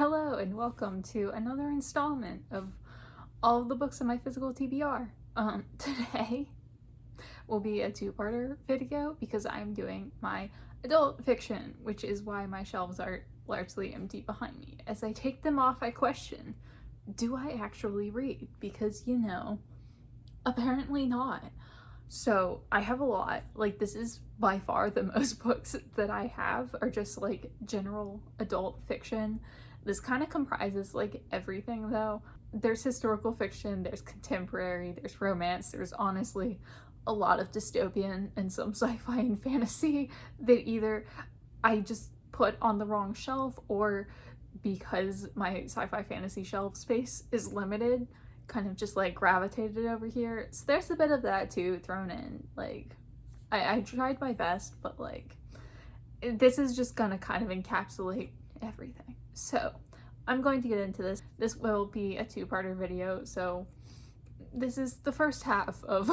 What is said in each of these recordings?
Hello and welcome to another installment of all of the books in my physical TBR. Today will be a two-parter video because I'm doing my adult fiction, which is why my shelves are largely empty behind me. As I take them off, I question, do I actually read? Because, apparently not. So I have a lot. Like, this is by far the most books that I have are just like general adult fiction. This kind of comprises like everything though. There's historical fiction, there's contemporary, there's romance, there's honestly a lot of dystopian and some sci-fi and fantasy that either I just put on the wrong shelf or because my sci-fi fantasy shelf space is limited, kind of just like gravitated over here. So there's a bit of that too thrown in. Like, I tried my best, but like this is just gonna kind of encapsulate everything. So I'm going to get into this. This will be a two-parter video, so this is the first half of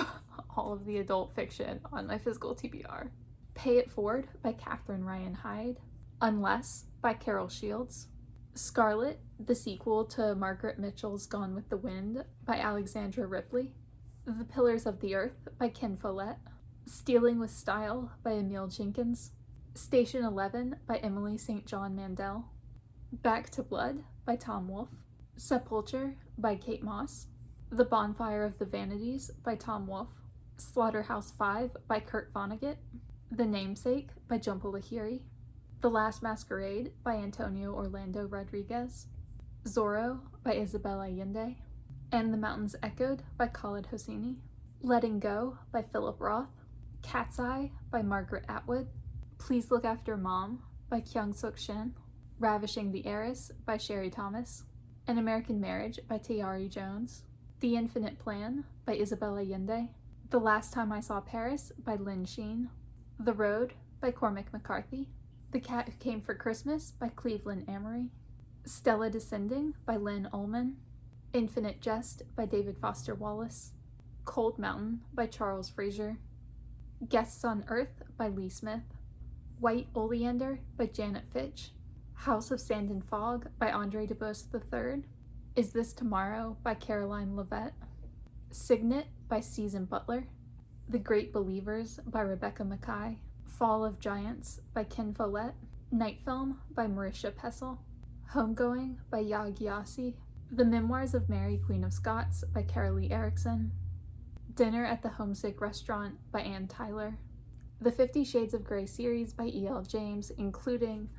all of the adult fiction on my physical TBR. Pay It Forward by Catherine Ryan Hyde, Unless by Carol Shields, Scarlett, the sequel to Margaret Mitchell's Gone with the Wind by Alexandra Ripley, The Pillars of the Earth by Ken Follett, Stealing with Style by Emyl Jenkins, Station 11 by Emily St. John Mandel, Back to Blood by Tom Wolfe, Sepulchre by Kate Mosse, The Bonfire of the Vanities by Tom Wolfe, Slaughterhouse 5 by Kurt Vonnegut, The Namesake by Jhumpa Lahiri, The Last Masquerade by Antonio Orlando Rodriguez, Zorro by Isabel Allende, And the Mountains Echoed by Khaled Hosseini, Letting Go by Philip Roth, Cat's Eye by Margaret Atwood, Please Look After Mom by Kyung Shin, Ravishing the Heiress by Sherry Thomas, An American Marriage by Tayari Jones, The Infinite Plan by Isabel Allende, The Last Time I Saw Paris by Lynn Sheen, The Road by Cormac McCarthy, The Cat Who Came for Christmas by Cleveland Amory, Stella Descending by Lynn Ullman, Infinite Jest by David Foster Wallace, Cold Mountain by Charles Fraser, Guests on Earth by Lee Smith, White Oleander by Janet Fitch, House of Sand and Fog by Andre Dubose III, Is This Tomorrow by Caroline Leavitt, Signet by Susan Butler, The Great Believers by Rebecca Mackay, Fall of Giants by Ken Follett, Night Film by Marisha Pessel, Homegoing by Yag Yassi, The Memoirs of Mary, Queen of Scots by Carolee Erickson, Dinner at the Homesick Restaurant by Ann Tyler, The 50 Shades of Grey series by E.L. James, including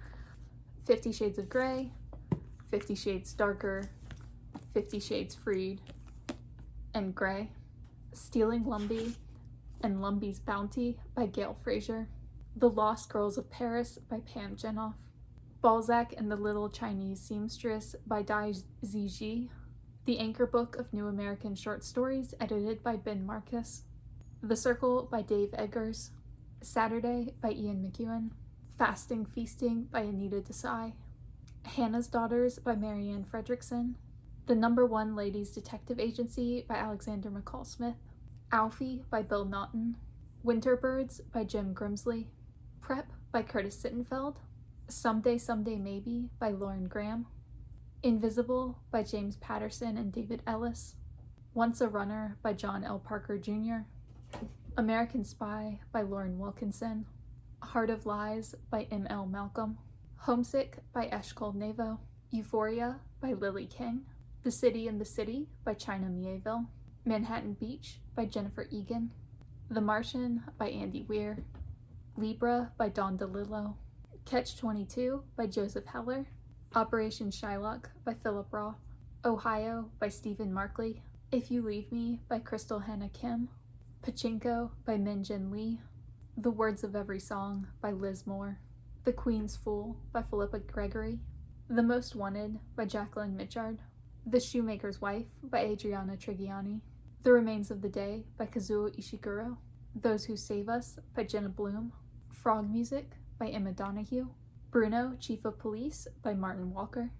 50 Shades of Grey, 50 Shades Darker, 50 Shades Freed, and Grey, Stealing Lumbee and Lumbie's Bounty by Gail Fraser, The Lost Girls of Paris by Pam Jenoff, Balzac and the Little Chinese Seamstress by Dai Ziji, The Anchor Book of New American Short Stories edited by Ben Marcus, The Circle by Dave Eggers, Saturday by Ian McEwan, Fasting Feasting by Anita Desai, Hannah's Daughters by Marianne Fredrickson, The Number One Ladies Detective Agency by Alexander McCall Smith, Alfie by Bill Naughton, Winter Birds by Jim Grimsley, Prep by Curtis Sittenfeld, Someday Someday Maybe by Lauren Graham, Invisible by James Patterson and David Ellis, Once a Runner by John L. Parker Jr., American Spy by Lauren Wilkinson, Heart of Lies by M.L. Malcolm, Homesick by Eshkol Nevo, Euphoria by Lily King, The City in the City by China Mieville, Manhattan Beach by Jennifer Egan, The Martian by Andy Weir, Libra by Dawn DeLillo, Catch-22 by Joseph Heller, Operation Shylock by Philip Roth, Ohio by Stephen Markley, If You Leave Me by Crystal Hannah Kim, Pachinko by Min-Jin Lee, The Words of Every Song by Liz Moore, The Queen's Fool by Philippa Gregory, The Most Wanted by Jacqueline Mitchard, The Shoemaker's Wife by Adriana Trigiani, The Remains of the Day by Kazuo Ishiguro, Those Who Save Us by Jenna Bloom, Frog Music by Emma Donahue, Bruno, Chief of Police by Martin Walker,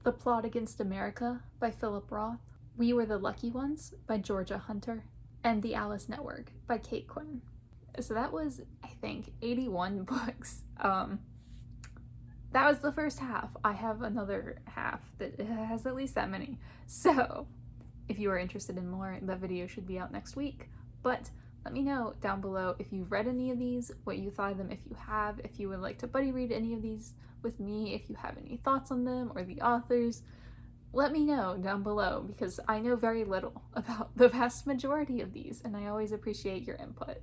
The Plot Against America by Philip Roth, We Were the Lucky Ones by Georgia Hunter, and The Alice Network by Kate Quinn. So that was, I think, 81 books. that was the first half. I have another half that has at least that many. So if you are interested in more, the video should be out next week. But let me know down below if you've read any of these, what you thought of them, if you have, if you would like to buddy read any of these with me, if you have any thoughts on them or the authors. Let me know down below, because I know very little about the vast majority of these, and I always appreciate your input.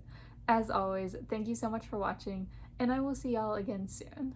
As always, thank you so much for watching, and I will see y'all again soon.